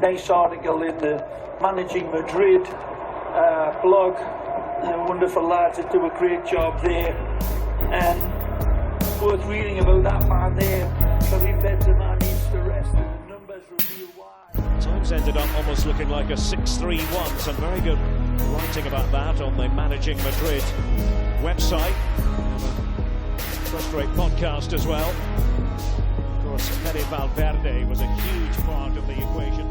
nice article in the Managing Madrid blog. Wonderful lads that do a great job there. And worth reading about that man there. Karim Benzema needs to rest, and the numbers reveal why. Times ended up almost looking like a 6-3-1. Some very good writing about that on the Managing Madrid website. First-rate podcast as well. Of course, Fede Valverde was a huge part of the equation.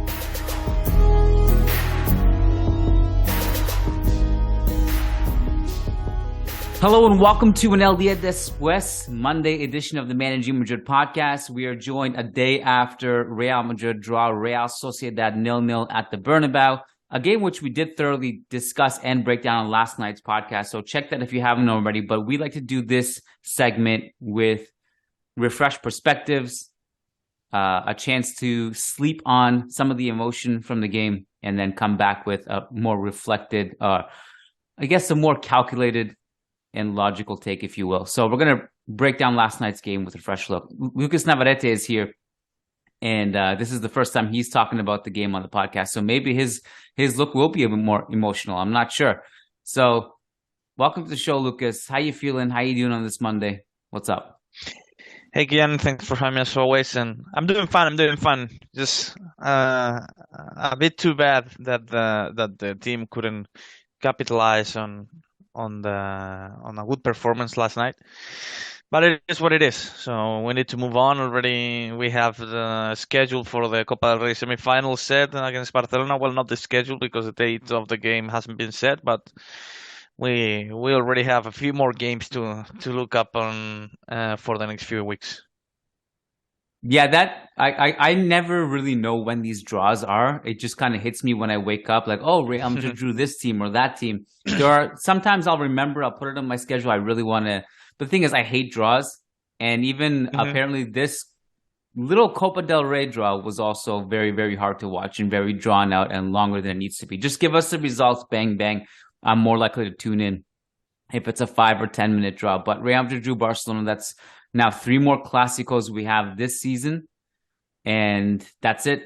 Hello and welcome to an El Día Después Monday edition of the Managing Madrid Podcast. We are joined a day after Real Madrid draw Real Sociedad 0-0 at the Bernabeu, a game which we did thoroughly discuss and break down on last night's podcast. So check that if you haven't already. But we like to do this segment with refreshed perspectives, a chance to sleep on some of the emotion from the game, and then come back with a more reflected, a more calculated and logical take, if you will. So we're going to break down last night's game with a fresh look. Lucas Navarrete is here, and this is the first time he's talking about the game on the podcast. So maybe his look will be a bit more emotional. I'm not sure. So welcome to the show, Lucas. How you feeling? How you doing on this Monday? What's up? Hey, Kiyan, thanks for having me as always. And I'm doing fine. Just a bit too bad that the team couldn't capitalize on a good performance last night, but it is what it is. So we need to move on already. We have the schedule for the Copa del Rey semi-final set against Barcelona. Well, not the schedule because the date of the game hasn't been set, but we already have a few more games to look up on for the next few weeks. Yeah, that I never really know when these draws are. It just kind of hits me when I wake up, like, oh, Real Madrid drew this team or that team. Sometimes I'll remember, I'll put it on my schedule. I really want to. The thing is, I hate draws, and even apparently this little Copa del Rey draw was also very, very hard to watch and very drawn out and longer than it needs to be. Just give us the results, bang bang. I'm more likely to tune in if it's a 5 or 10 minute draw. But Real Madrid drew Barcelona. That's now 3 more Clásicos we have this season, and that's it.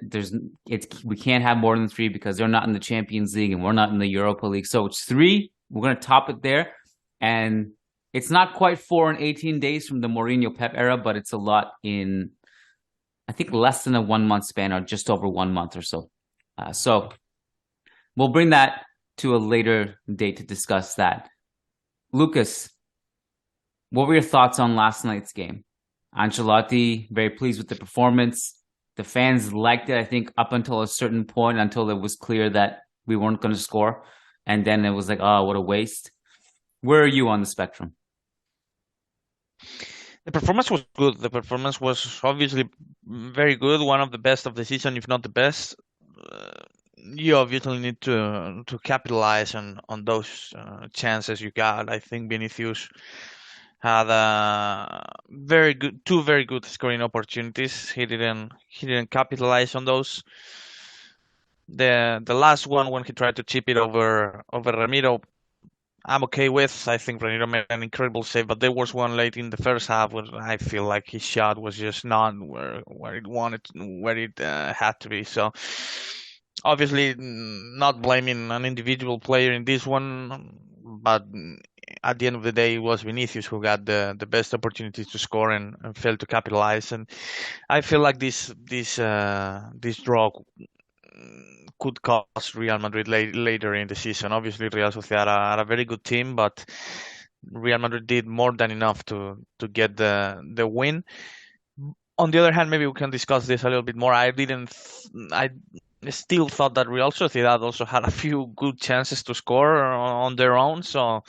We can't have more than 3 because they're not in the Champions League and we're not in the Europa League. So it's 3. We're going to top it there, and it's not quite 4 in 18 days from the Mourinho Pep era, but it's a lot in, I think, less than a 1 month span, or just over 1 month or so. So we'll bring that to a later date to discuss that. Lucas, what were your thoughts on last night's game? Ancelotti, very pleased with the performance. The fans liked it, I think, up until a certain point, until it was clear that we weren't going to score. And then it was like, oh, what a waste. Where are you on the spectrum? The performance was good. The performance was obviously very good. One of the best of the season, if not the best. You obviously need to capitalize on those chances you got. I think Vinicius had two very good scoring opportunities. He didn't capitalize on those. The last one, when he tried to chip it over Ramiro, I'm okay with. I think Ramiro made an incredible save, but there was one late in the first half where I feel like his shot was just not where it had to be. So obviously not blaming an individual player in this one, but at the end of the day, it was Vinicius who got the best opportunities to score and failed to capitalize. And I feel like this draw could cost Real Madrid later in the season. Obviously, Real Sociedad are a very good team, but Real Madrid did more than enough to get the win. On the other hand, maybe we can discuss this a little bit more. I still thought that Real Sociedad also had a few good chances to score on their own, so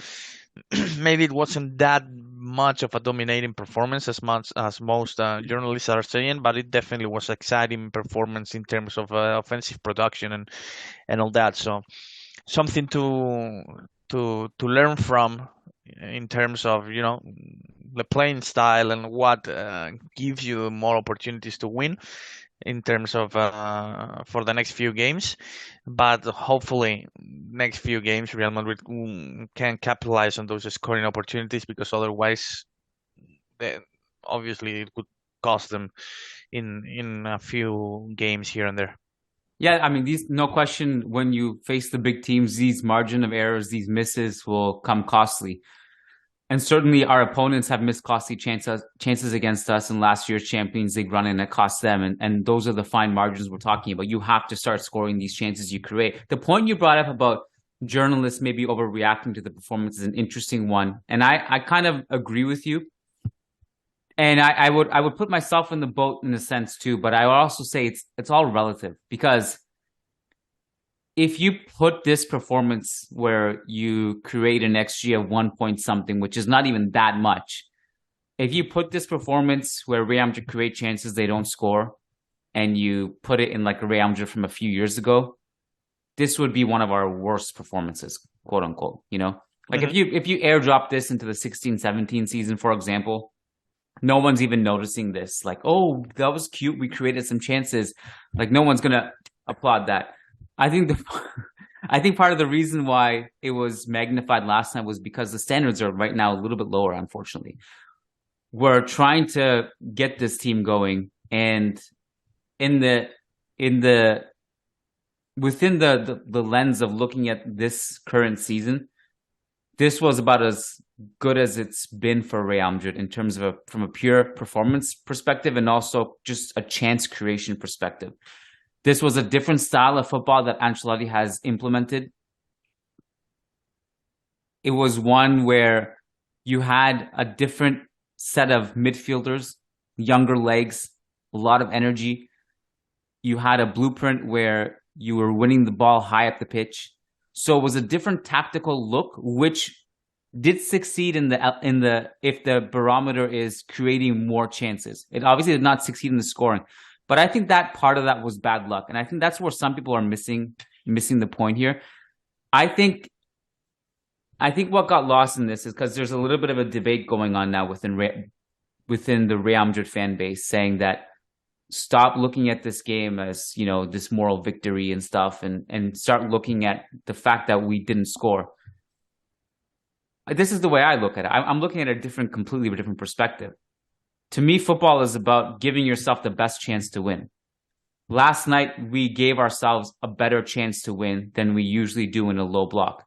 maybe it wasn't that much of a dominating performance as much as most journalists are saying, but it definitely was exciting performance in terms of offensive production and all that. So something to learn from in terms of, the playing style and what gives you more opportunities to win in terms of for the next few games. But hopefully next few games Real Madrid can capitalize on those scoring opportunities, because otherwise obviously it could cost them in a few games here and there. Yeah, I mean, no question, when you face the big teams, these margin of errors, these misses will come costly. And certainly our opponents have missed costly chances against us in last year's Champions League run, and it cost them. And those are the fine margins we're talking about. You have to start scoring these chances you create. The point you brought up about journalists maybe overreacting to the performance is an interesting one. And I kind of agree with you. And I would put myself in the boat in a sense too, but I would also say it's all relative, because if you put this performance where you create an XG of 1 point something, which is not even that much, if you put this performance where Real Madrid create chances they don't score, and you put it in like a Real Madrid from a few years ago, this would be one of our worst performances, quote unquote. Like if you airdrop this into the 16-17 season, for example, no one's even noticing this. Like, oh, that was cute, we created some chances. Like, no one's gonna applaud that. I think part of the reason why it was magnified last night was because the standards are right now a little bit lower, unfortunately. We're trying to get this team going, and within the lens of looking at this current season, this was about as good as it's been for Real Madrid in terms of from a pure performance perspective, and also just a chance creation perspective. This was a different style of football that Ancelotti has implemented. It was one where you had a different set of midfielders, younger legs, a lot of energy. You had a blueprint where you were winning the ball high up the pitch. So it was a different tactical look, which did succeed in the if the barometer is creating more chances. It obviously did not succeed in the scoring. But I think that part of that was bad luck. And I think that's where some people are missing the point here. I think what got lost in this is because there's a little bit of a debate going on now within the Real Madrid fan base, saying that stop looking at this game as, this moral victory and stuff, and start looking at the fact that we didn't score. This is the way I look at it. I'm looking at a completely different perspective. To me, football is about giving yourself the best chance to win. Last night, we gave ourselves a better chance to win than we usually do in a low block.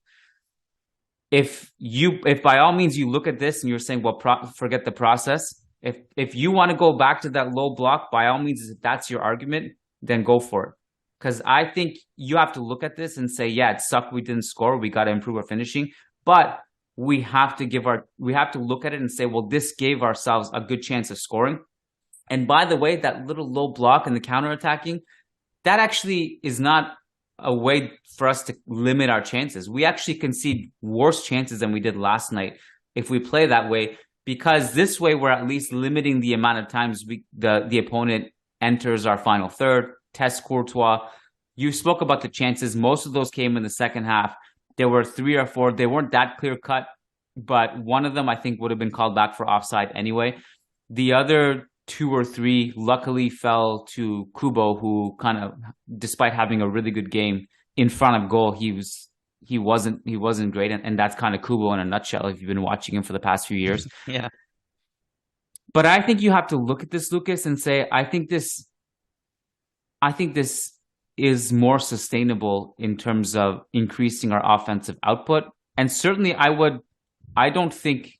If by all means you look at this and you're saying, well, forget the process. If you want to go back to that low block, by all means, if that's your argument, then go for it. Because I think you have to look at this and say, yeah, it sucked we didn't score. We got to improve our finishing. But we have to look at it and say, well, this gave ourselves a good chance of scoring. And by the way, that little low block and the counterattacking, that actually is not a way for us to limit our chances. We actually concede worse chances than we did last night if we play that way, because this way we're at least limiting the amount of times the opponent enters our final third, tests Courtois. You spoke about the chances. Most of those came in the second half. There were 3 or 4. They weren't that clear cut, but one of them I think would have been called back for offside anyway. The other 2 or 3 luckily fell to Kubo, who kind of, despite having a really good game in front of goal, he wasn't great, and that's kind of Kubo in a nutshell if you've been watching him for the past few years. Yeah. But I think you have to look at this, Lucas, and say, I think this is more sustainable in terms of increasing our offensive output. And certainly I don't think,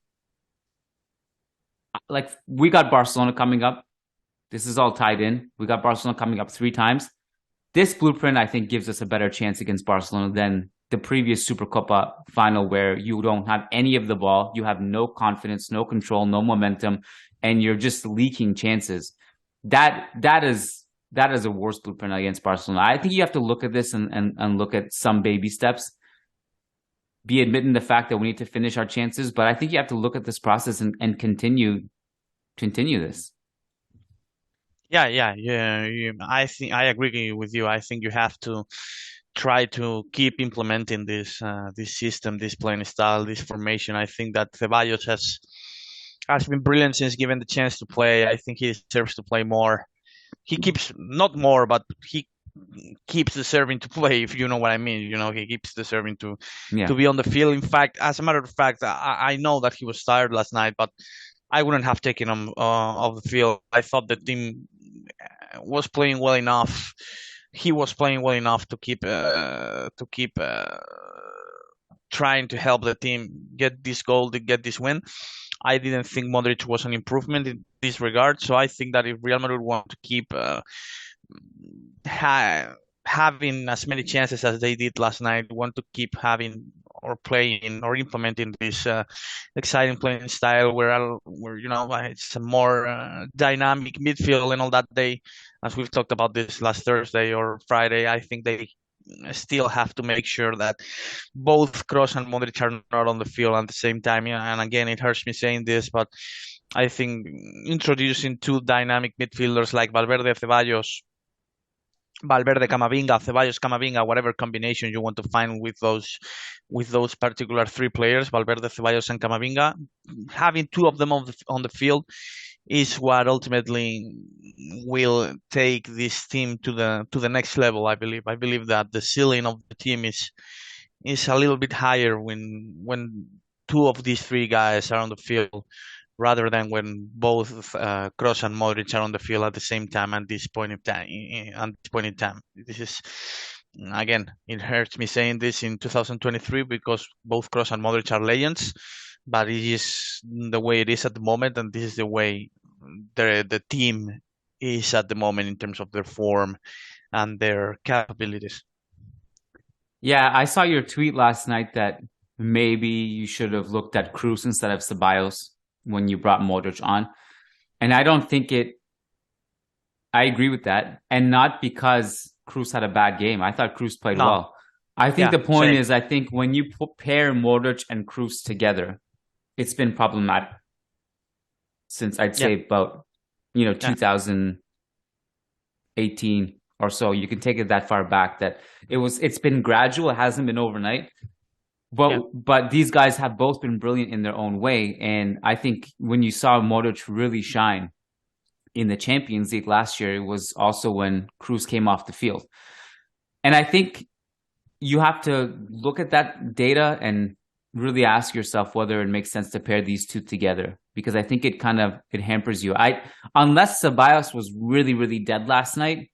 like, we got Barcelona coming up. This is all tied in. We got Barcelona coming up 3 times. This blueprint, I think, gives us a better chance against Barcelona than the previous Supercopa final, where you don't have any of the ball. You have no confidence, no control, no momentum, and you're just leaking chances. That is a worse blueprint against Barcelona. I think you have to look at this and look at some baby steps, be admitting the fact that we need to finish our chances. But I think you have to look at this process and continue this. Yeah. I think I agree with you. I think you have to try to keep implementing this system, this playing style, this formation. I think that Ceballos has been brilliant since given the chance to play. I think he deserves to play more. He keeps, not more, but he keeps deserving to play, if you know what I mean. He keeps deserving to be on the field. In fact, as a matter of fact, I know that he was tired last night, but I wouldn't have taken him off the field. I thought the team was playing well enough he was playing well enough to keep trying to help the team get this goal, to get this win. I didn't think Modric was an improvement in this regard. So I think that if Real Madrid want to keep having as many chances as they did last night, want to keep having or playing or implementing this exciting playing style where it's a more dynamic midfield and all that, as we've talked about this last Thursday or Friday, I think they still have to make sure that both Kroos and Modric are not on the field at the same time. And again, it hurts me saying this, but I think introducing two dynamic midfielders like Valverde, Camavinga, Ceballos, Camavinga, whatever combination you want to find with those particular three players, Valverde, Ceballos, and Camavinga, having two of them on the field is what ultimately will take this team to the next level. I believe that the ceiling of the team is a little bit higher when two of these three guys are on the field, rather than when both Kroos and Modric are on the field at the same time at this point in time. This is, again, it hurts me saying this in 2023 because both Kroos and Modric are legends, but it is the way it is at the moment, and this is the way the team is at the moment in terms of their form and their capabilities. Yeah, I saw your tweet last night that maybe you should have looked at Kroos instead of Ceballos when you brought Modric on. And I don't think I agree with that. And not because Kroos had a bad game. I thought Kroos played well. I think the point is, I think when you pair Modric and Kroos together, it's been problematic since I'd say about 2018 or so. You can take it that far back that it's been gradual. It hasn't been overnight. But these guys have both been brilliant in their own way. And I think when you saw Modric really shine in the Champions League last year, it was also when Kroos came off the field. And I think you have to look at that data and really ask yourself whether it makes sense to pair these two together, because I think it hampers you. Unless Ceballos was really, really dead last night,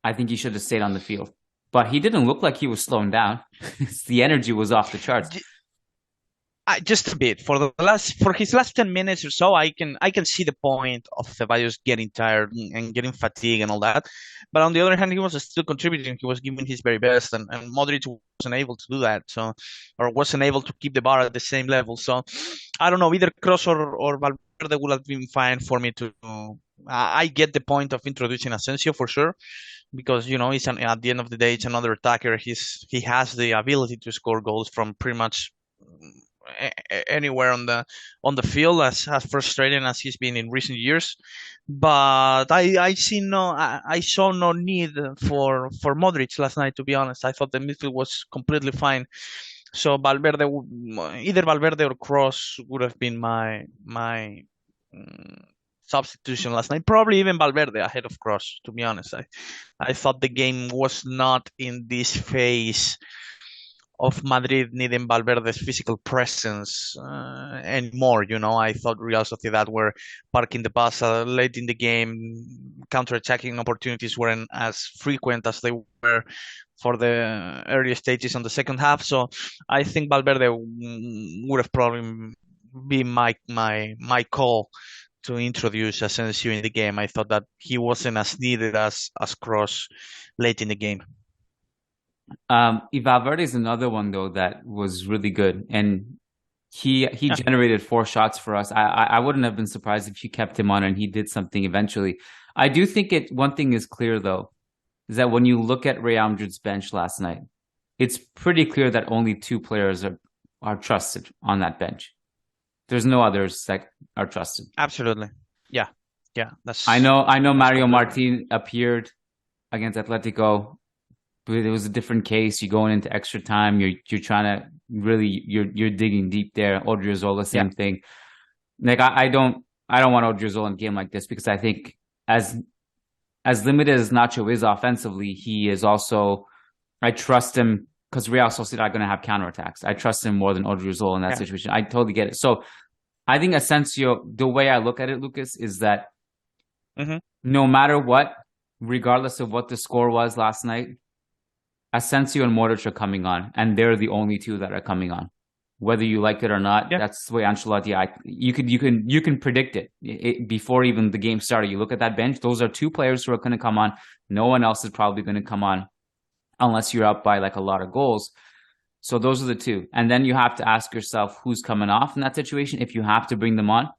I think he should have stayed on the field. But he didn't look like he was slowing down. The energy was off the charts. Just a bit for his last 10 minutes or so, I can see the point of Ceballos getting tired and getting fatigued and all that. But on the other hand, he was still contributing. He was giving his very best, and Modric wasn't able to do that. Or wasn't able to keep the bar at the same level. So I don't know. Either Kroos or Valverde would have been fine for me to. I get the point of introducing Asensio for sure, because he's at the end of the day, it's another attacker. He has the ability to score goals from pretty much anywhere on the field, as frustrating as he's been in recent years. But I saw no need for Modric last night, to be honest. I thought the midfield was completely fine. So either Valverde or Kroos would have been my substitution last night. Probably even Valverde ahead of Kroos, to be honest. I thought the game was not in this phase of Madrid needing Valverde's physical presence anymore. I thought Real Sociedad were parking the bus late in the game. Counter-attacking opportunities weren't as frequent as they were for the early stages on the second half. So I think Valverde would have probably been my call to introduce Asensio in the game. I thought that he wasn't as needed as Kroos late in the game. Valverde is another one though that was really good, and he generated 4 shots for us. I wouldn't have been surprised if you kept him on and he did something eventually. I do think one thing is clear though, is that when you look at Real Madrid's bench last night, it's pretty clear that only 2 players are trusted on that bench. There's no others that are trusted. Absolutely. Yeah. I know Mario Martin appeared against Atletico, but it was a different case. You're going into extra time. You're trying to really you're digging deep there. Odriozola, same thing. Like I don't want Odriozola in a game like this, because I think as limited as Nacho is offensively, he is also, I trust him because Real Sociedad are going to have counterattacks. I trust him more than Odriozola in that situation. I totally get it. So I think Asensio, the way I look at it, Lucas, is that no matter what, regardless of what the score was last night, Asensio and Modric are coming on, and they're the only two that are coming on. Whether you like it or not, that's the way Ancelotti. You can predict it before even the game started. You look at that bench; those are two players who are going to come on. No one else is probably going to come on unless you're up by like a lot of goals. So those are the two, and then you have to ask yourself who's coming off in that situation if you have to bring them on.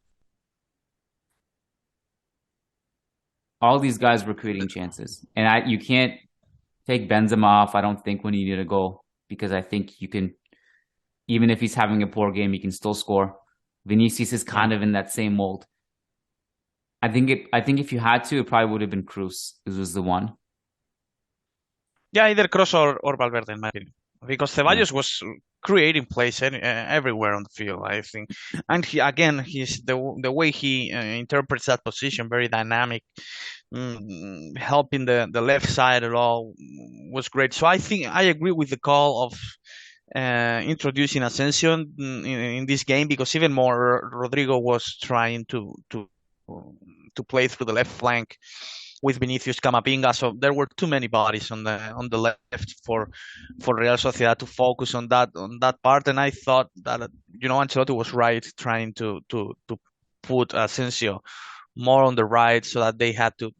All these guys were creating chances, and you can't take Benzema off. I don't think when you need a goal, because I think you can. Even if he's having a poor game, he can still score. Vinicius is kind of in that same mold. I think if you had to, it probably would have been Cruz. This was the one. Yeah, either Kroos or Valverde, in my opinion. Because Ceballos was creating plays everywhere on the field, I think. And he's the way he interprets that position, very dynamic, helping the left side at all was great. So I think I agree with the call of introducing Asensio in this game, because even more Rodrigo was trying to play through the left flank with Vinicius, Camavinga, so there were too many bodies on the left for Real Sociedad to focus on that part, and I thought that Ancelotti was right trying to put Asensio more on the right so that they had to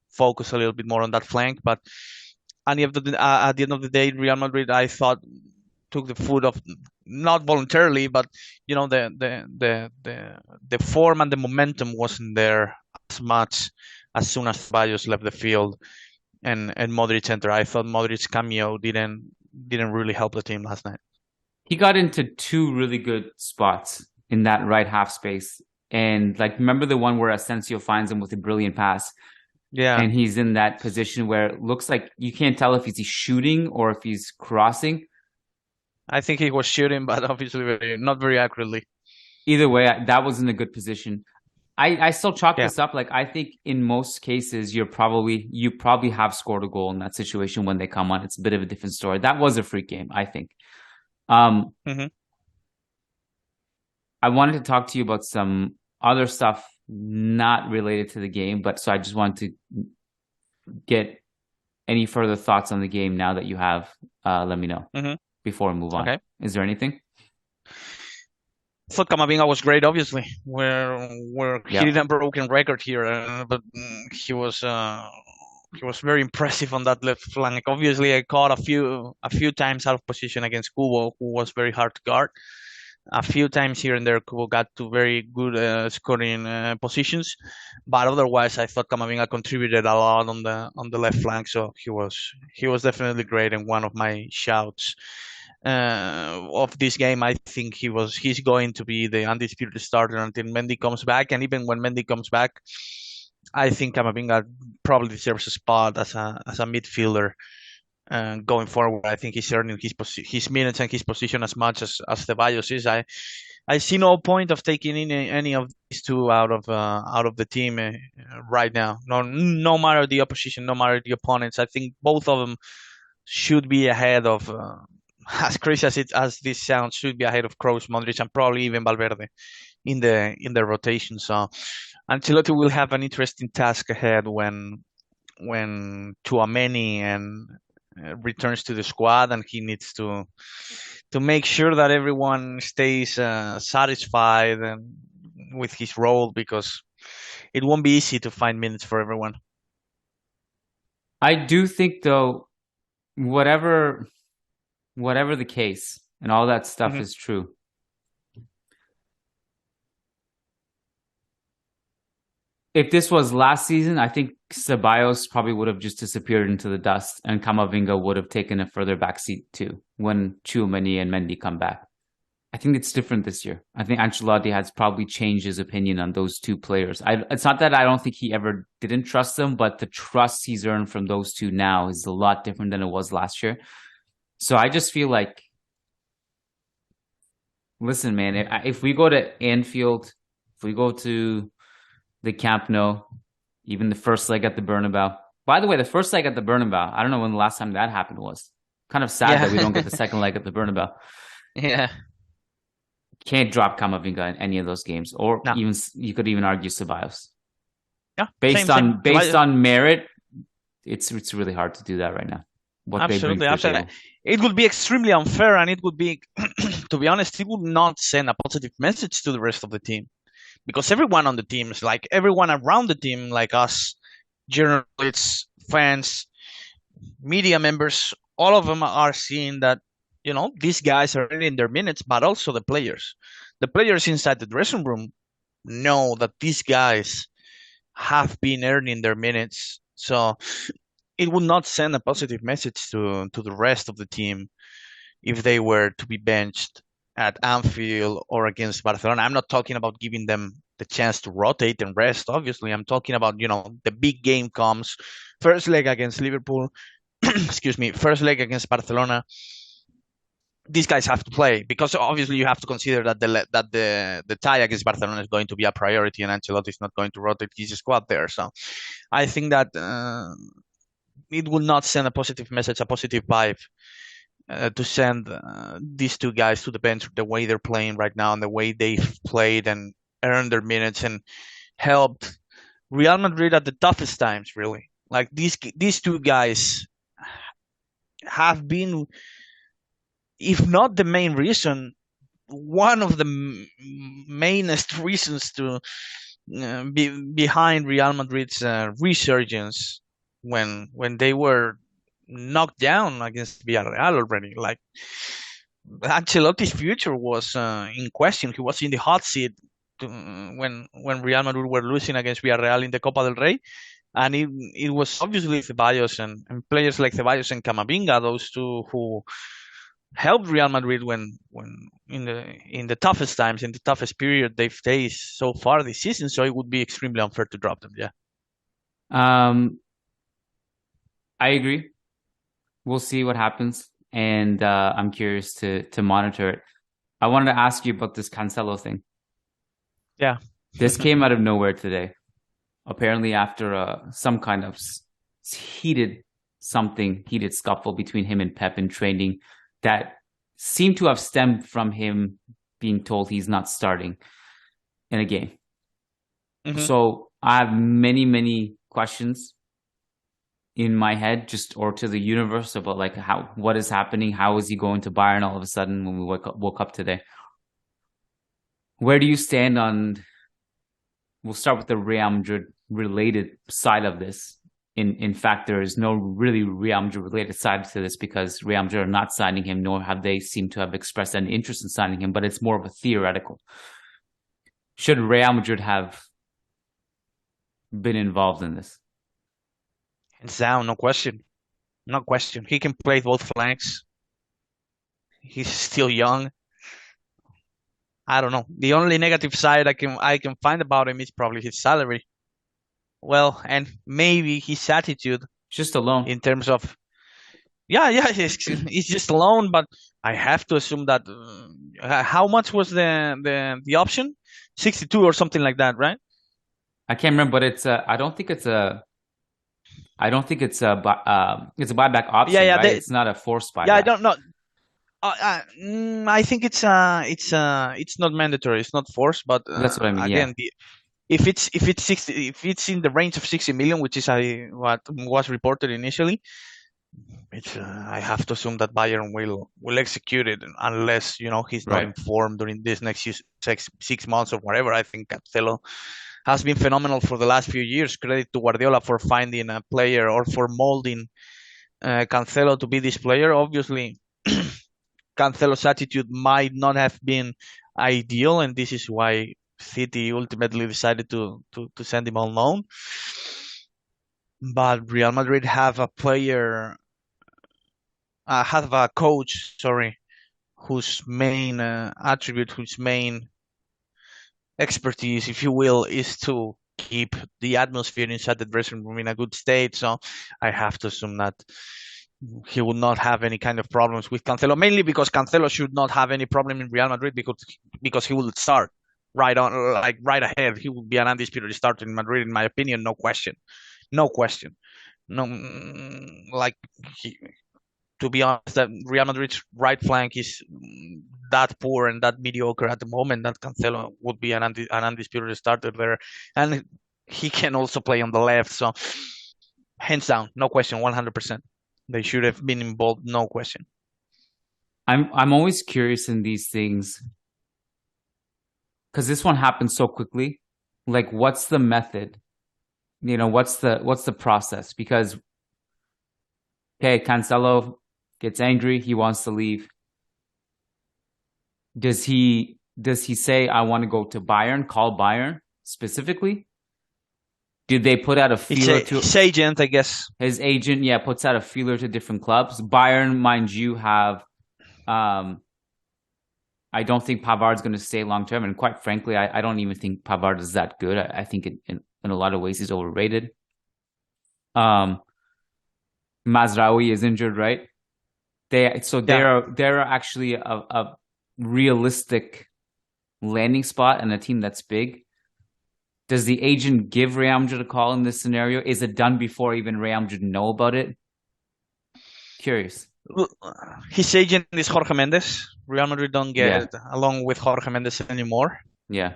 focus a little bit more on that flank. But at the end of the day, Real Madrid, I thought, took the foot off, not voluntarily, but the form and the momentum wasn't there as much as soon as Ceballos left the field and Modric entered. I thought Modric's cameo didn't really help the team last night. He got into two really good spots in that right half space, and remember the one where Asensio finds him with a brilliant pass. Yeah, and he's in that position where it looks like you can't tell if he's shooting or if he's crossing. I think he was shooting, but obviously not very accurately. Either way, that was in a good position. I still chalk this up. I think in most cases, you probably have scored a goal in that situation when they come on. It's a bit of a different story. That was a freak game, I think. I wanted to talk to you about some other stuff not related to the game, so I just wanted to get any further thoughts on the game now that you have. Let me know before we move on. Okay. Is there anything? I thought Camavinga was great. Obviously, we're hitting a broken record here, but he was very impressive on that left flank. Obviously, I caught a few times out of position against Kubo, who was very hard to guard. A few times here and there, Kubo got to very good scoring positions, but otherwise, I thought Camavinga contributed a lot on the left flank. So he was definitely great, and one of my shouts of this game. I think he's going to be the undisputed starter until Mendy comes back, and even when Mendy comes back, I think Camavinga probably deserves a spot as a midfielder. Going forward, I think he's earning his minutes and his position as much as Ceballos is. I see no point of taking in any of these two out of the team right now. No matter the opposition, no matter the opponents. I think both of them should be ahead of. As crazy as this sounds, should be ahead of Kroos, Modric, and probably even Valverde in the rotation. So Ancelotti will have an interesting task ahead when Tchouaméni and returns to the squad, and he needs to make sure that everyone stays satisfied and with his role, because it won't be easy to find minutes for everyone. I do think, though, whatever the case, and all that stuff is true, if this was last season, I think Ceballos probably would have just disappeared into the dust, and Camavinga would have taken a further backseat too when Tchouaméni and Mendy come back. I think it's different this year. I think Ancelotti has probably changed his opinion on those two players. It's not that I don't think he ever didn't trust them, but the trust he's earned from those two now is a lot different than it was last year. So I just feel like, listen, man, if we go to Anfield, if we go to the Camp Nou, even the first leg at the Bernabeu. By the way, the first leg at the Bernabeu, I don't know when the last time that happened was. Kind of sad that we don't get the second leg at the Bernabeu. Yeah. Can't drop Camavinga in any of those games, or even you could even argue Ceballos. Yeah. Based on merit, it's really hard to do that right now. What they bring Absolutely, to the absolutely. table. It would be extremely unfair, and it would be, to be honest, it would not send a positive message to the rest of the team, because everyone on the team is like everyone around the team, like us, journalists, fans, media members, all of them are seeing that, these guys are in their minutes, but also the players. The players inside the dressing room know that these guys have been earning their minutes. So it would not send a positive message to the rest of the team if they were to be benched at Anfield or against Barcelona. I'm not talking about giving them the chance to rotate and rest. Obviously, I'm talking about, the big game comes, first leg against Liverpool, excuse me, first leg against Barcelona. These guys have to play, because obviously you have to consider that the tie against Barcelona is going to be a priority, and Ancelotti is not going to rotate his squad there. So I think that it will not send a positive message, a positive vibe to send these two guys to the bench the way they're playing right now and the way they've played and earned their minutes and helped Real Madrid at the toughest times, really. Like these two guys have been, if not the main reason, one of the mainest reasons to be behind Real Madrid's resurgence when they were knocked down against Villarreal already. Like, Ancelotti's future was in question. He was in the hot seat when Real Madrid were losing against Villarreal in the Copa del Rey. And it was obviously Ceballos and players like Ceballos and Camavinga, those two who helped Real Madrid when in the toughest times, in the toughest period they've faced so far this season. So it would be extremely unfair to drop them. Yeah. I agree. We'll see what happens, and I'm curious to monitor it. I wanted to ask you about this Cancelo thing. Yeah. This came out of nowhere today. Apparently after some kind of heated scuffle between him and Pep in training that seemed to have stemmed from him being told he's not starting in a game. Mm-hmm. So I have many, many questions in my head, or to the universe, about like what is happening? How is he going to Bayern all of a sudden when we woke up today? Where do you stand on? We'll start with the Real Madrid related side of this. In fact, there is no really Real Madrid related side to this, because Real Madrid are not signing him, nor have they seemed to have expressed any interest in signing him. But it's more of a theoretical. Should Real Madrid have been involved in this? It's down, no question. No question. He can play both flanks. He's still young. I don't know. The only negative side I can find about him is probably his salary. Well, and maybe his attitude. Just a loan. In terms of, he's just a loan. But I have to assume that how much was the option? 62 or something like that, right? I can't remember, but it's I don't think it's a buyback option. Yeah, right? It's not a forced buyback. Yeah, I don't know. I think it's not mandatory. It's not forced, but that's what I mean. Again, if it's in the range of 60 million, which is what was reported initially, I have to assume that Bayern will execute it, unless he's not informed during this next 6 months or whatever. I think Cancelo has been phenomenal for the last few years. Credit to Guardiola for finding a player or for molding Cancelo to be this player. Obviously, Cancelo's attitude might not have been ideal, and this is why City ultimately decided to send him on loan. But Real Madrid have a coach, whose main attribute, whose main expertise, if you will, is to keep the atmosphere inside the dressing room in a good state. So I have to assume that he will not have any kind of problems with Cancelo, mainly because Cancelo should not have any problem in Real Madrid, because he will start right ahead. He will be an undisputed starter in Madrid, in my opinion, no question. To be honest, that Real Madrid's right flank is that poor and that mediocre at the moment that Cancelo would be an undisputed starter there, and he can also play on the left. So hands down, no question, 100%. They should have been involved, no question. I'm always curious in these things because this one happened so quickly. Like, what's the method? What's the process? Because okay, Cancelo gets angry, he wants to leave. Does he say I want to go to Bayern? Call Bayern specifically? Did they put out a feeler to his agent, I guess? His agent, yeah, puts out a feeler to different clubs. Bayern, mind you, have I don't think Pavard's going to stay long term, and quite frankly, I don't even think Pavard is that good. I think in a lot of ways he's overrated. Mazraoui is injured, right? They're actually a realistic landing spot and a team that's big. Does the agent give Real Madrid a call in this scenario? Is it done before even Real Madrid know about it? Curious. His agent is Jorge Mendes. Real Madrid don't get along with Jorge Mendes anymore. Yeah.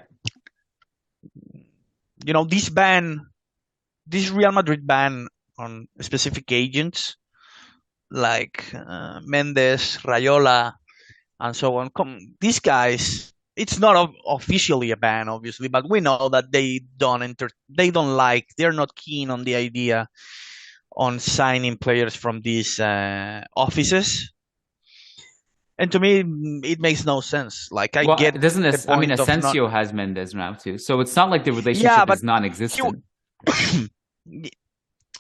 This Real Madrid ban on specific agents like Mendes, Raiola, and so on. These guys, it's not officially a ban, obviously, but we know that they're not keen on the idea on signing players from these offices. And to me, it makes no sense. Like, Asensio has Mendes now too, so it's not like the relationship is non-existent.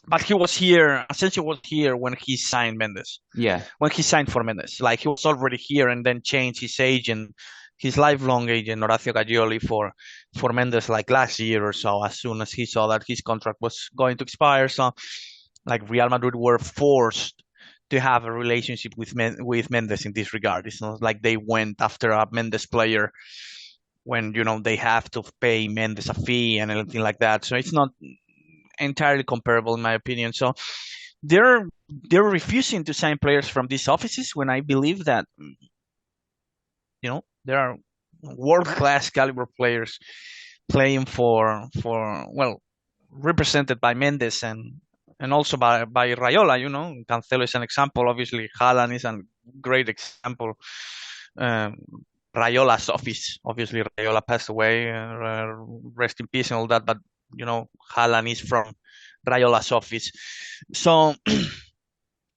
But he was here. Asensio was here when he signed Mendes. Yeah. When he signed for Mendes, like he was already here, and then changed his agent, his lifelong agent, Horacio Gaglioli, for Mendes, like last year or so. As soon as he saw that his contract was going to expire, so like Real Madrid were forced to have a relationship with Mendes in this regard. It's not like they went after a Mendes player when they have to pay Mendes a fee and anything like that. So it's not entirely comparable in my opinion. So they're refusing to sign players from these offices when I believe that there are world-class caliber players playing for represented by Mendes and also by Raiola. Cancelo is an example. Obviously, Haaland is a great example. Raiola's office. Obviously, Raiola passed away. Rest in peace and all that. But Haaland is from Raiola's office. So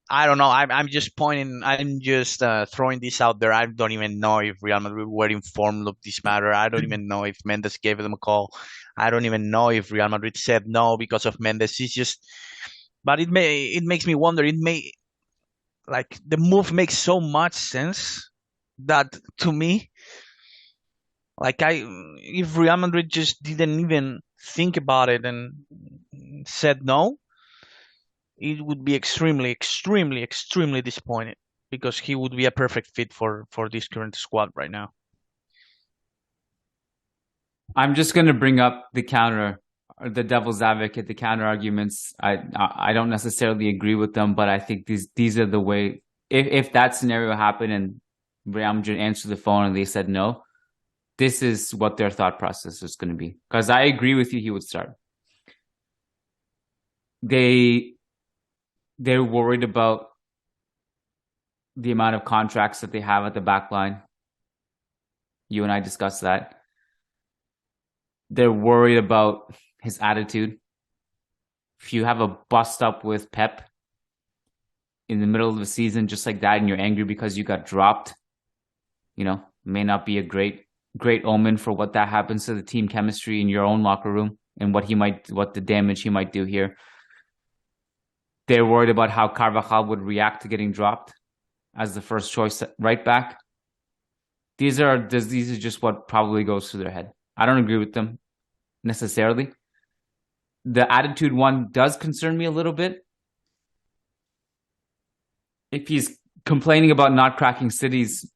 I don't know. I'm just pointing. I'm just throwing this out there. I don't even know if Real Madrid were informed of this matter. I don't even know if Mendes gave them a call. I don't even know if Real Madrid said no because of Mendes. It's just, but it makes me wonder. The move makes so much sense that to me, if Real Madrid just didn't even think about it and said no, it would be extremely, extremely, extremely disappointed because he would be a perfect fit for this current squad right now. I'm just going to bring up the devil's advocate, the counter arguments. I don't necessarily agree with them, but I think these are the way. If that scenario happened and Real Madrid answered the phone and they said no, this is what their thought process is going to be. Because I agree with you, he would start. They're worried about the amount of contracts that they have at the back line. You and I discussed that. They're worried about his attitude. If you have a bust up with Pep in the middle of the season just like that and you're angry because you got dropped, may not be a great omen for what that happens to the team chemistry in your own locker room and what the damage he might do here. They're worried about how Carvajal would react to getting dropped as the first choice right back. These are just what probably goes through their head. I don't agree with them necessarily. The attitude one does concern me a little bit. If he's complaining about not cracking City's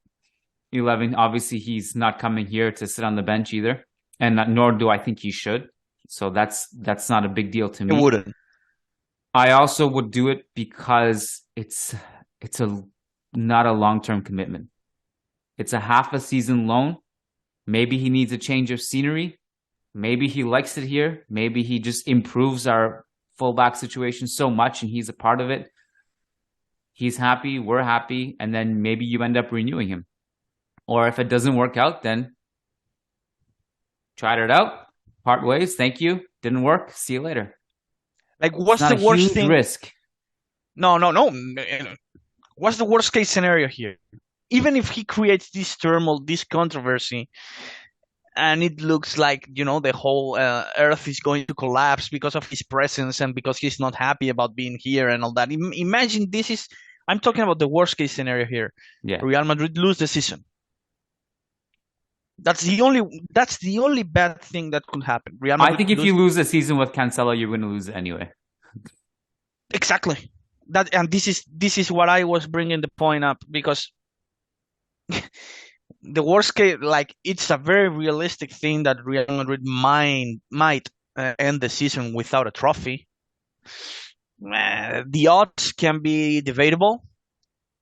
11, obviously he's not coming here to sit on the bench either, and nor do I think he should. So that's not a big deal to me. It wouldn't. I also would do it because it's not a long-term commitment. It's a half a season loan. Maybe he needs a change of scenery. Maybe he likes it here. Maybe he just improves our fullback situation so much, and he's a part of it. He's happy, we're happy, and then maybe you end up renewing him. Or if it doesn't work out, then tried it out, part ways, thank you, didn't work, see you later. Like, what's the worst thing? Risk. No. What's the worst case scenario here? Even if he creates this turmoil, this controversy, and it looks like, the whole earth is going to collapse because of his presence and because he's not happy about being here and all that. Imagine I'm talking about the worst case scenario here. Yeah. Real Madrid lose the season. That's the only bad thing that could happen. Real Madrid I think if you lose the season with Cancelo, you're going to lose it anyway. Exactly. This is what I was bringing the point up, because the worst case, like, it's a very realistic thing that Real Madrid might end the season without a trophy. The odds can be debatable,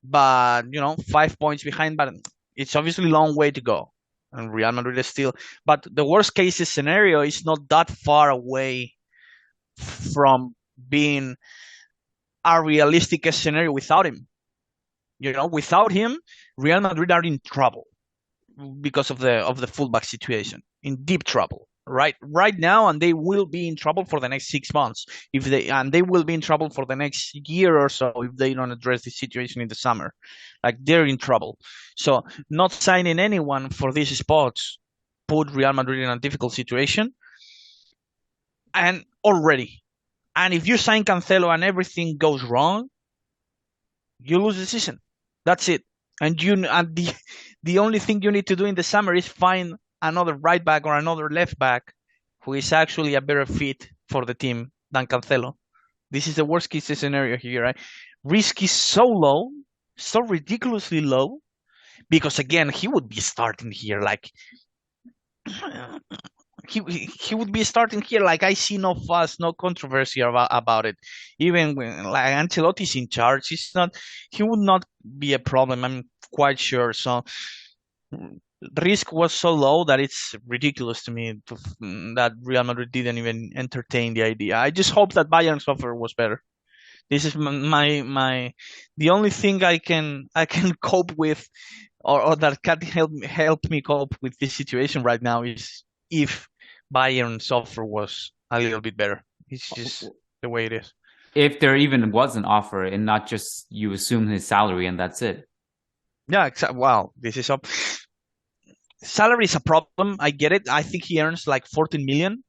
but 5 points behind, but it's obviously a long way to go. And Real Madrid is still, but the worst case scenario is not that far away from being a realistic scenario without him. Without him, Real Madrid are in trouble because of the fullback situation, in deep trouble right now, and they will be in trouble for the next 6 months they will be in trouble for the next year or so if they don't address the situation in the summer. Like, they're in trouble. So not signing anyone for these spots put Real Madrid in a difficult situation, and if you sign Cancelo and everything goes wrong, you lose the season. That's it. And the only thing you need to do in the summer is find another right back or another left back who is actually a better fit for the team than Cancelo. This is the worst case scenario here, right? Risk is so low, so ridiculously low, because again, he would be starting here. Like, he would be starting here. Like, I see no fuss, no controversy about it. Even when, like, Ancelotti's in charge, he would not be a problem, I'm quite sure. So the risk was so low that it's ridiculous to me that Real Madrid didn't even entertain the idea. I just hope that Bayern's offer was better. This is the only thing I can cope with, or that can help me cope with this situation right now, is if Bayern's offer was a little bit better. It's just the way it is. If there even was an offer and not just you assume his salary and that's it. Yeah, exactly. Wow, this is up. Salary is a problem. I get it. I think he earns like 14 million.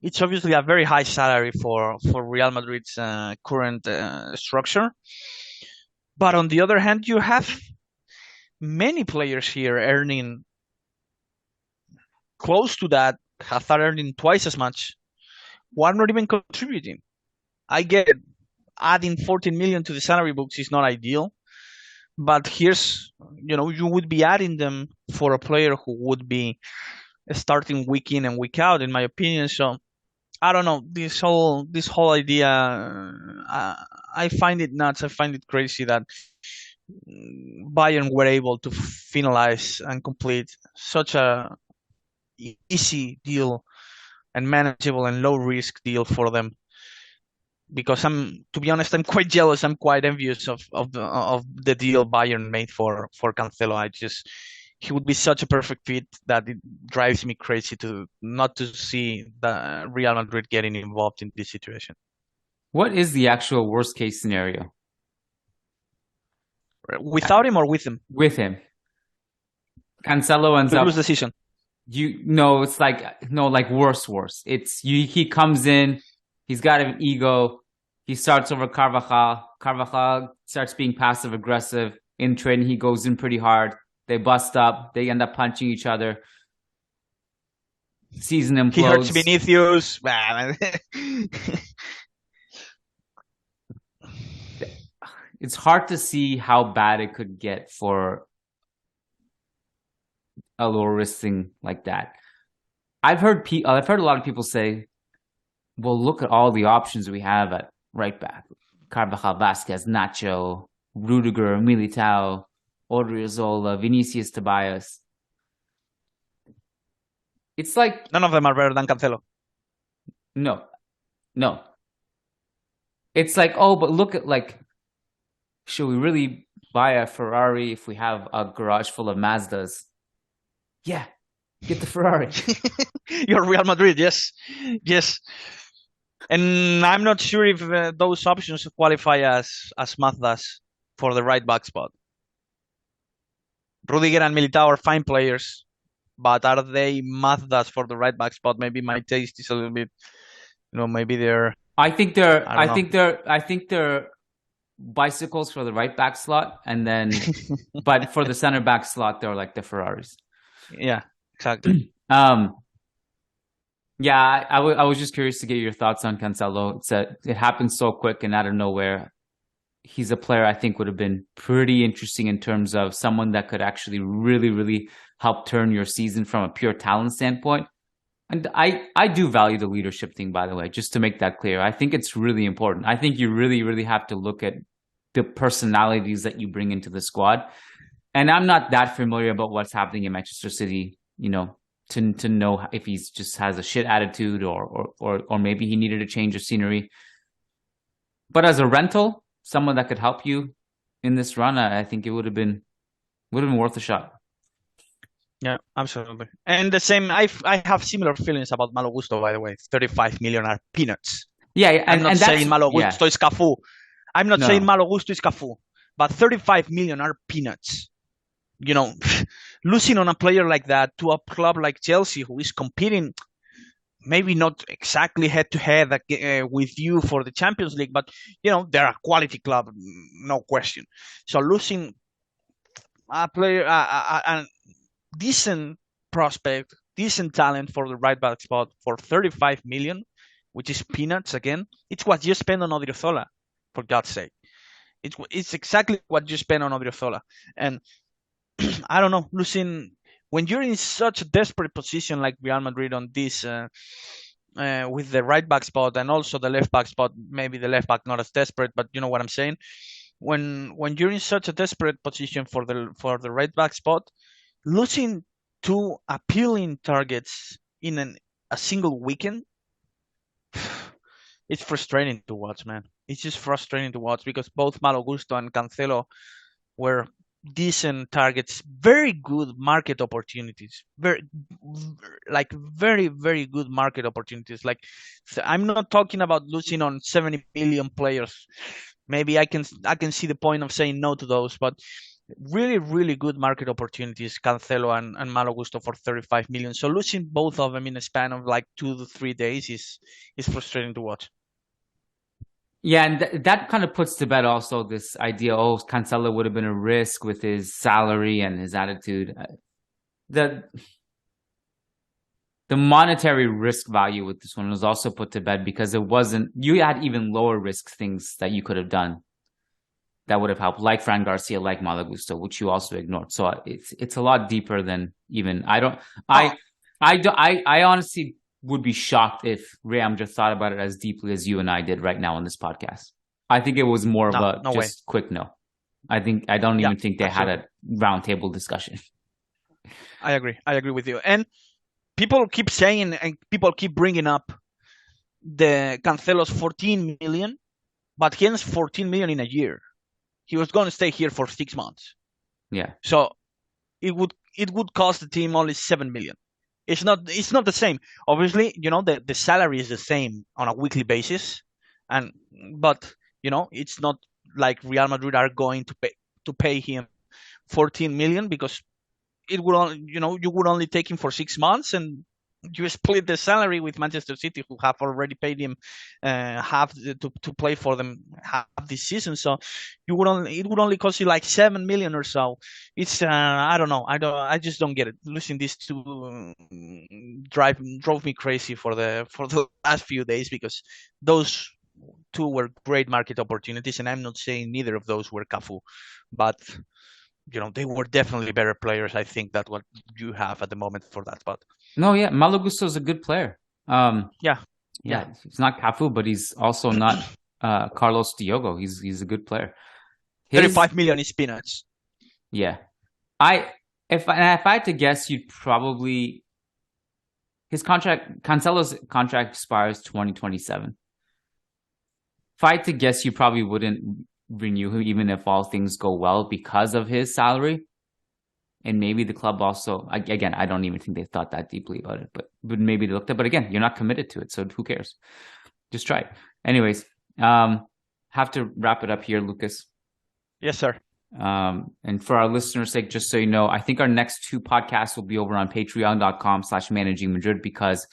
It's obviously a very high salary for Real Madrid's current structure. But on the other hand, you have many players here earning close to that, have earning twice as much, who are not even contributing. I get it. Adding 14 million to the salary books is not ideal. But here's, you would be adding them for a player who would be starting week in and week out, in my opinion. So I don't know, this whole idea, I find it nuts. I find it crazy that Bayern were able to finalize and complete such a easy deal and manageable and low risk deal for them. Because to be honest, I'm quite jealous. I'm quite envious of the deal Bayern made for Cancelo. He would be such a perfect fit that it drives me crazy not to see the Real Madrid getting involved in this situation. What is the actual worst case scenario? Without him or with him? With him. Cancelo ends up lose the season. It's like worse. He comes in, he's got an ego. He starts over Carvajal. Carvajal starts being passive aggressive. In training, he goes in pretty hard. They bust up. They end up punching each other. Season implodes. He hurts Vinicius. It's hard to see how bad it could get for a low risk thing like that. I've heard a lot of people say, well, look at all the options we have at right back. Carvajal, Vasquez, Nacho, Rudiger, Militao, Odriozola, Vinicius, Ceballos. It's like... None of them are better than Cancelo. No. it's like, oh, but look at like, should we really buy a Ferrari if we have a garage full of Mazdas? Yeah, get the Ferrari. You're Real Madrid, yes. Yes. And I'm not sure if those options qualify as Mazdas for the right back spot. Rudiger and Militao are fine players, but are they Mazdas for the right back spot? Maybe my taste is a little bit, maybe they're. I think they're. I don't know. I think they're bicycles for the right back slot, and then, but for the center back slot, they're like the Ferraris. Yeah, exactly. Yeah, I was just curious to get your thoughts on Cancelo. It happened so quick and out of nowhere. He's a player I think would have been pretty interesting in terms of someone that could actually really, really help turn your season from a pure talent standpoint. And I do value the leadership thing, by the way, just to make that clear. I think it's really important. I think you really, really have to look at the personalities that you bring into the squad. And I'm not that familiar about what's happening in Manchester City, to know if he's just has a shit attitude or maybe he needed a change of scenery. But as a rental, someone that could help you in this run, I think it would have been worth a shot. Yeah, absolutely. And the same, I have similar feelings about Malo Gusto, by the way. 35 million are peanuts. Yeah, I'm not saying Malo Gusto is Cafu. I'm not saying Malo Gusto is Cafu, but 35 million are peanuts. Losing on a player like that to a club like Chelsea, who is competing, maybe not exactly head-to-head with you for the Champions League, but, they're a quality club, no question. So losing a player, a decent prospect, decent talent for the right back spot for 35 million, which is peanuts again, it's what you spend on Odriozola, for God's sake. It's exactly what you spend on Odriozola. And I don't know, losing when you're in such a desperate position like Real Madrid on this, with the right back spot and also the left back spot, maybe the left back not as desperate, but you know what I'm saying. When you're in such a desperate position for the right back spot, losing two appealing targets in a single weekend, it's frustrating to watch, man. It's just frustrating to watch because both Malo Gusto and Cancelo were decent targets, very good market opportunities, very, very good market opportunities. Like, I'm not talking about losing on 70 million players. Maybe I can see the point of saying no to those, but really, really good market opportunities, Cancelo and Malo Gusto for 35 million. So losing both of them in a span of like 2 to 3 days is frustrating to watch. Yeah, and that kind of puts to bed also this idea, Cancelo would have been a risk with his salary and his attitude. The monetary risk value with this one was also put to bed because you had even lower risk things that you could have done that would have helped, like Fran Garcia, like Malo Gusto, which you also ignored. So it's a lot deeper than even I honestly would be shocked if Real Madrid thought about it as deeply as you and I did right now on this podcast. I think it was more of a quick no. I don't even think they had a roundtable discussion. I agree with you. And people keep saying and people keep bringing up the Cancelo's 14 million, but he earns 14 million in a year. He was going to stay here for 6 months. Yeah. So it would cost the team only 7 million. It's not the same. Obviously, the salary is the same on a weekly basis, but it's not like Real Madrid are going to pay him 14 million because it would you would only take him for 6 months and you split the salary with Manchester City, who have already paid him half to play for them half this season. So it would only cost you like 7 million or so. It's I don't know. I just don't get it. Losing these two drove me crazy for the last few days because those two were great market opportunities, and I'm not saying neither of those were Cafu, but they were definitely better players. I think that's what you have at the moment for that spot. No, yeah, Malo Gusto is a good player. Yeah, he's not Cafu, but he's also not Carlos Diogo. He's a good player. 35 million is peanuts. Yeah, if I had to guess, you'd probably Cancelo's contract expires 2027. if I had to guess, you probably wouldn't renew him even if all things go well because of his salary. And maybe the club also, again, I don't even think they thought that deeply about it, but maybe they looked at it. But again, you're not committed to it, so who cares? Just try it. Anyways, have to wrap it up here, Lucas. Yes, sir. And for our listeners' sake, just so you know, I think our next 2 podcasts will be over on patreon.com/Managing Madrid, because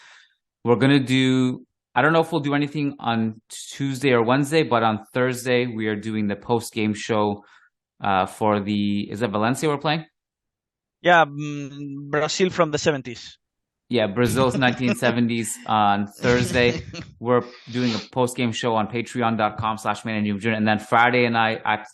we're going to do, I don't know if we'll do anything on Tuesday or Wednesday, but on Thursday, we are doing the post-game show for is it Valencia we're playing? Yeah, Brazil from the 70s. Yeah, Brazil's 1970s on Thursday. We're doing a post-game show on patreon.com/Managing Madrid. And then Friday, and I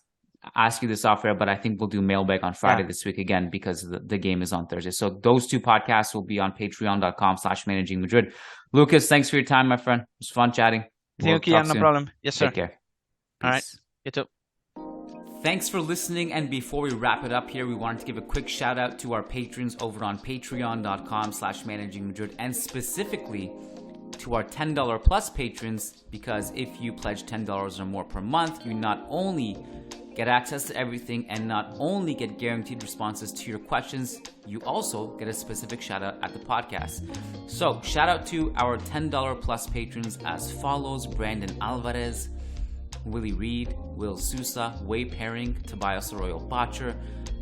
ask you this off air, but I think we'll do mailbag on Friday this week again because the game is on Thursday. So those 2 podcasts will be on patreon.com/Managing Madrid. Lucas, thanks for your time, my friend. It was fun chatting. Thank you, no problem. Yes, sir. Take care. All right. You too. Thanks for listening, and before we wrap it up here, we wanted to give a quick shout out to our patrons over on patreon.com/Managing Madrid, and specifically to our $10 plus patrons, because if you pledge $10 or more per month, you not only get access to everything and not only get guaranteed responses to your questions, you also get a specific shout out at the podcast. So shout out to our $10 plus patrons as follows: Brandon Alvarez, Willie Reed, Will Sousa, Wade Herring, Tobias Arroyo Botcher,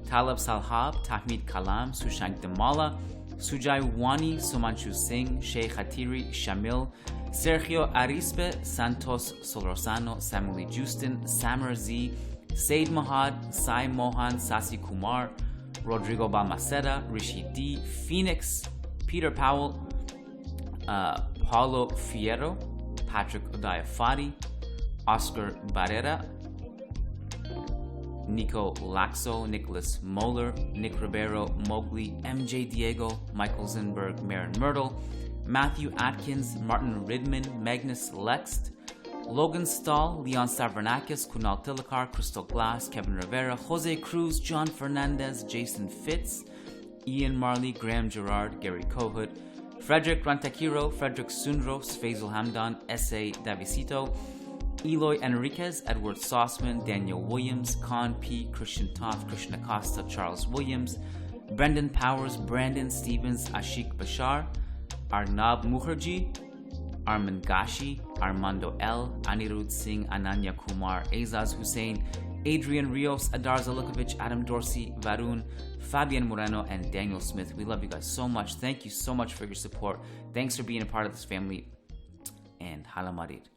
Talib Salhab, Tahmid Kalam, Sushank Damala, Sujai Wani, Sumanchu Singh, Sheikh Hatiri, Shamil, Sergio Arispe, Santos Solorzano, Samuel Justin, Samar Z, Said Mahad, Sai Mohan, Sasi Kumar, Rodrigo Balmaceda, Rishi D, Phoenix, Peter Powell, Paulo Fierro, Patrick Odayafadi, Oscar Barrera, Nico Laxo, Nicholas Moeller, Nick Ribeiro, Mowgli, MJ Diego, Michael Zinberg, Marin Myrtle, Matthew Atkins, Martin Ridman, Magnus Lext, Logan Stahl, Leon Stavronakis, Kunal Tilakar, Crystal Glass, Kevin Rivera, Jose Cruz, John Fernandez, Jason Fitz, Ian Marley, Graham Gerard, Gary Kohut, Frederick Rantakiro, Frederick Sundros, Faisal Hamdan, S.A. Davisito, Eloy Enriquez, Edward Sossman, Daniel Williams, Con P, Christian Toth, Christian Acosta, Charles Williams, Brendan Powers, Brandon Stevens, Ashik Bashar, Arnab Mukherjee, Arman Gashi, Armando L, Anirudh Singh, Ananya Kumar, Azaz Hussein, Adrian Rios, Adar Zalukovic, Adam Dorsey, Varun, Fabian Moreno, and Daniel Smith. We love you guys so much. Thank you so much for your support. Thanks for being a part of this family. And Hala Madrid.